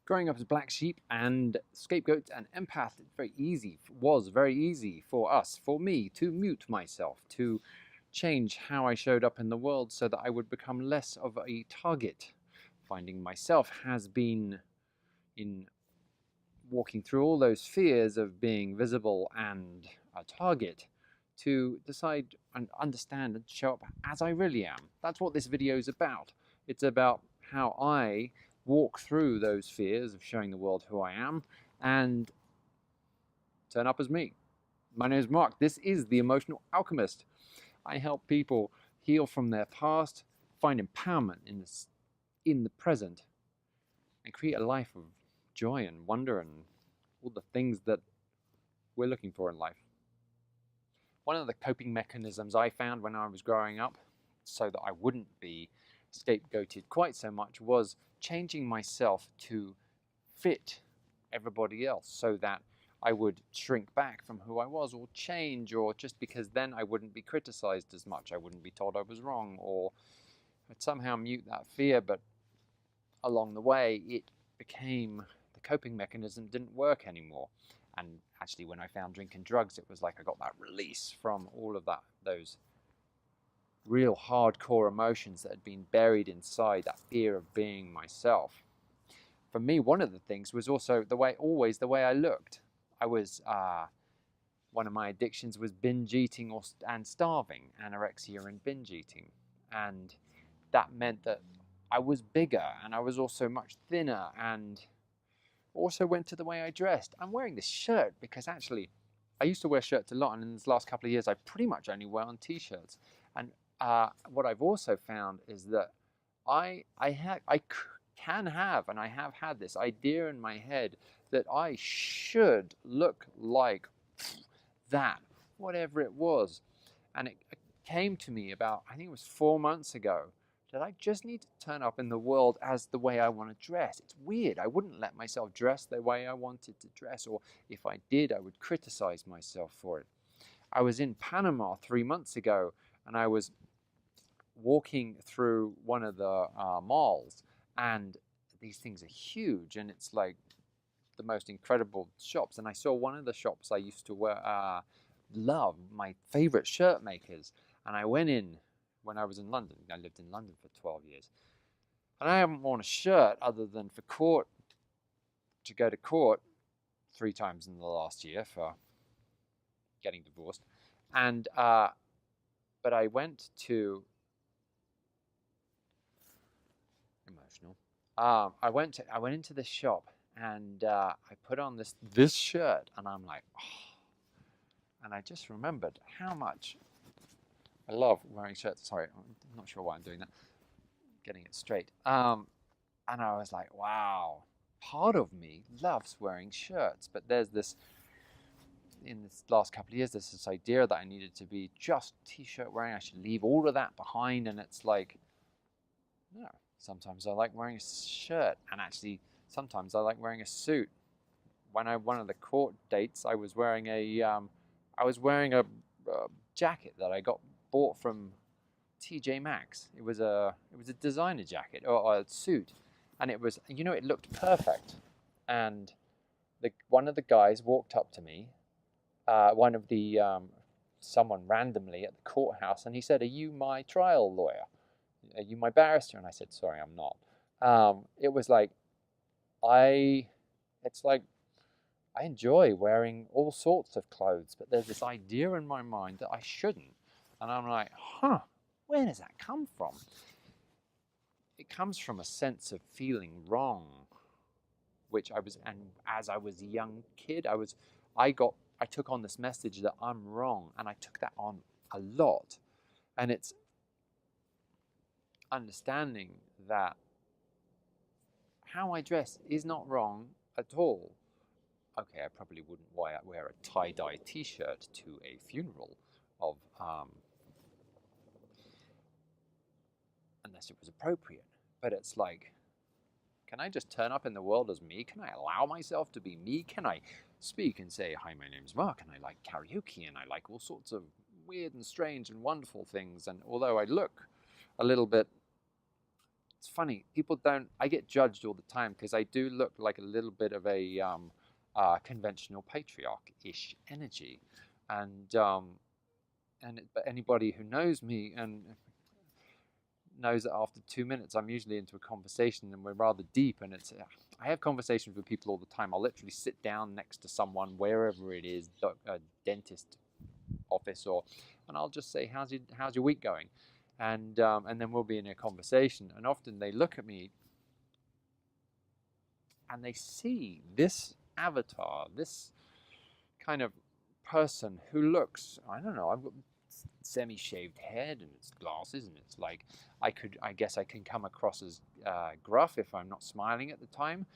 Growing up as black sheep and scapegoat and empath, was very easy for us, for me, to mute myself, to change how I showed up in the world so that I would become less of a target. Finding myself has been in walking through all those fears of being visible and a target to decide and understand and show up as I really am. That's what this video is about. It's about how I walk through those fears of showing the world who I am and turn up as me. My name is Mark. This is The Emotional Alchemist. I help people heal from their past, find empowerment in the present, and create a life of joy and wonder and all the things that we're looking for in life. One of the coping mechanisms I found when I was growing up, so that I wouldn't be scapegoated quite so much, was changing myself to fit everybody else so that I would shrink back from who I was or change, or just because then I wouldn't be criticized as much. I wouldn't be told I was wrong, or I'd somehow mute that fear. But along the way, it became the coping mechanism didn't work anymore. And actually, when I found drinking drugs, it was like I got that release from all of those real hardcore emotions that had been buried inside, that fear of being myself. For me, one of the things was also always the way I looked. I was, one of my addictions was binge eating and starving, anorexia and binge eating. And that meant that I was bigger and I was also much thinner, and also went to the way I dressed. I'm wearing this shirt because actually I used to wear shirts a lot, and in this last couple of years I pretty much only wear on t-shirts. And what I've also found is that I can have, and I have had this idea in my head that I should look like that, whatever it was. And it came to me about, I think it was 4 months ago, that I just need to turn up in the world as the way I want to dress. It's weird. I wouldn't let myself dress the way I wanted to dress, or if I did, I would criticize myself for it. I was in Panama 3 months ago, and I was walking through one of the malls, and these things are huge, and it's like the most incredible shops. And I saw one of the shops I used to love, my favorite shirt makers, and I went in when I was in London. I lived in London for 12 years, and I haven't worn a shirt other than for court, to go to court 3 times in the last year for getting divorced. And but I went to emotional. I went into this shop, and I put on this shirt, and I'm like, oh. And I just remembered how much I love wearing shirts. Sorry, I'm not sure why I'm doing that. Getting it straight. And I was like, wow, part of me loves wearing shirts, but there's this, in this last couple of years, there's this idea that I needed to be just t-shirt wearing. I should leave all of that behind. And it's like, no, sometimes I like wearing a shirt, and actually sometimes I like wearing a suit. One of the court dates, I was wearing a jacket that I bought from TJ Maxx. It was a designer jacket or a suit, and it was, it looked perfect. And one of the guys walked up to me, someone randomly at the courthouse, and he said, "Are you my trial lawyer? Are you my barrister?" And I said, "Sorry, I'm not." It was like it's like I enjoy wearing all sorts of clothes, but there's this idea in my mind that I shouldn't. And I'm like, where does that come from? It comes from a sense of feeling wrong, and as I was a young kid, I took on this message that I'm wrong, and I took that on a lot. And it's understanding that how I dress is not wrong at all. Okay, I probably wouldn't wear a tie-dye t-shirt to a funeral of unless it was appropriate. But it's like, can I just turn up in the world as me? Can I allow myself to be me? Can I speak and say, "Hi, my name's Mark, and I like karaoke, and I like all sorts of weird and strange and wonderful things"? And although I look a little bit it's funny. People don't. I get judged all the time because I do look like a little bit of a conventional patriarch-ish energy, but anybody who knows me and knows that after 2 minutes I'm usually into a conversation and we're rather deep, and it's I have conversations with people all the time. I'll literally sit down next to someone wherever it is, a dentist office, and I'll just say, how's your week going, and then we'll be in a conversation, and often they look at me and they see this avatar, this kind of person who looks, I don't know, I've got semi-shaved head and it's glasses, and it's like I guess I can come across as gruff if I'm not smiling at the time,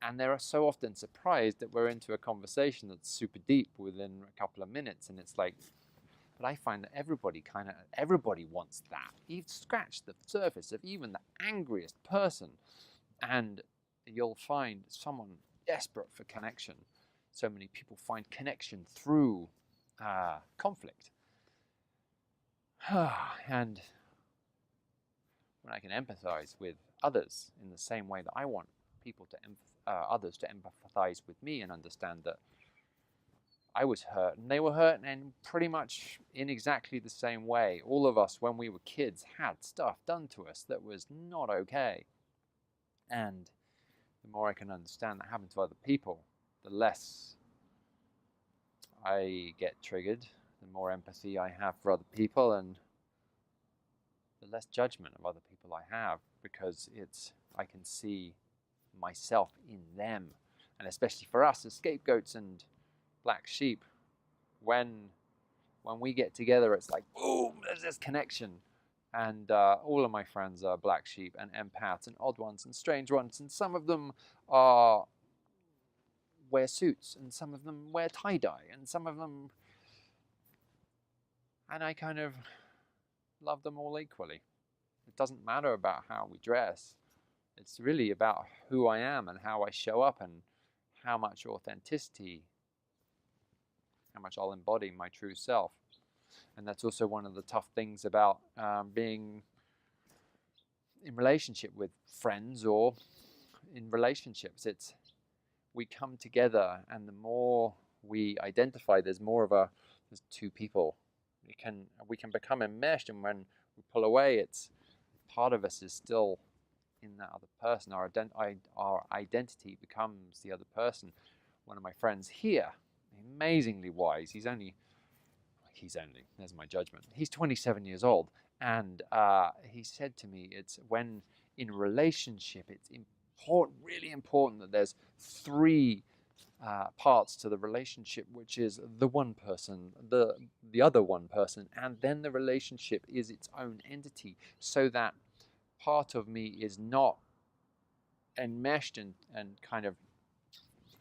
and they're so often surprised that we're into a conversation that's super deep within a couple of minutes, and it's like, but I find that everybody wants that. You've scratched the surface of even the angriest person, and you'll find someone desperate for connection. So many people find connection through conflict. And when I can empathize with others in the same way that I want people to others to empathize with me and understand that I was hurt and they were hurt, and pretty much in exactly the same way. All of us, when we were kids, had stuff done to us that was not okay. And the more I can understand that happened to other people, the less I get triggered, the more empathy I have for other people, and the less judgment of other people I have, because I can see myself in them. And especially for us as scapegoats and black sheep, when we get together, it's like, boom, there's this connection. And all of my friends are black sheep and empaths and odd ones and strange ones, and some of them wear suits, and some of them wear tie-dye, and some of them, and I kind of love them all equally. It doesn't matter about how we dress. It's really about who I am and how I show up, and how much authenticity, how much I'll embody my true self. And that's also one of the tough things about being in relationship with friends or in relationships. It's we come together, and the more we identify, there's two people. We can become enmeshed, and when we pull away, it's part of us is still in that other person. Our identity becomes the other person. One of my friends here, amazingly wise, there's my judgment, he's 27 years old, and he said to me, it's when in relationship, it's really important that there's three parts to the relationship, which is the one person, the other one person, and then the relationship is its own entity, so that part of me is not enmeshed and kind of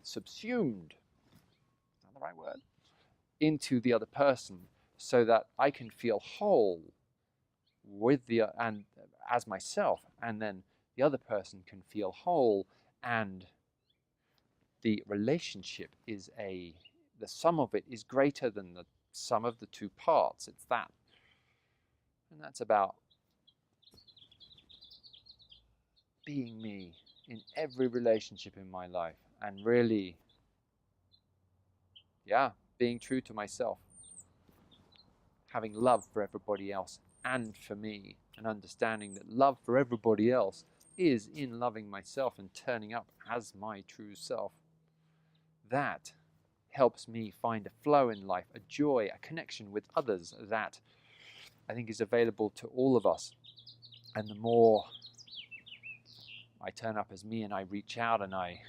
subsumed, is that the right word, into the other person, so that I can feel whole with and as myself, and then the other person can feel whole, and the relationship is the sum of it is greater than the sum of the two parts. It's that. And that's about being me in every relationship in my life, and really, being true to myself, having love for everybody else and for me, and understanding that love for everybody else is in loving myself and turning up as my true self. That helps me find a flow in life, a joy, a connection with others that I think is available to all of us. And the more I turn up as me and I reach out and I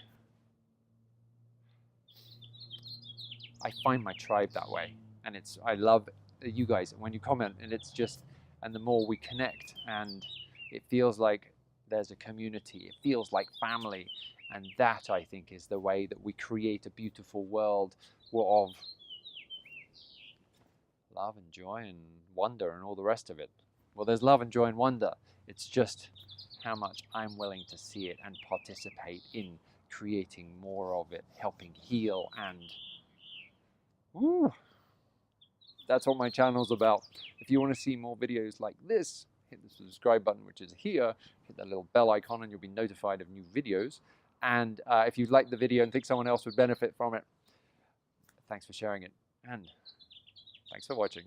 find my tribe that way. And I love you guys when you comment, and the more we connect, and it feels like there's a community, it feels like family. And that, I think, is the way that we create a beautiful world of love and joy and wonder and all the rest of it. Well, there's love and joy and wonder. It's just how much I'm willing to see it and participate in creating more of it, helping heal, and that's what my channel's about. If you want to see more videos like this, hit the subscribe button, which is here, hit that little bell icon, and you'll be notified of new videos. And if you like the video and think someone else would benefit from it, thanks for sharing it, and thanks for watching.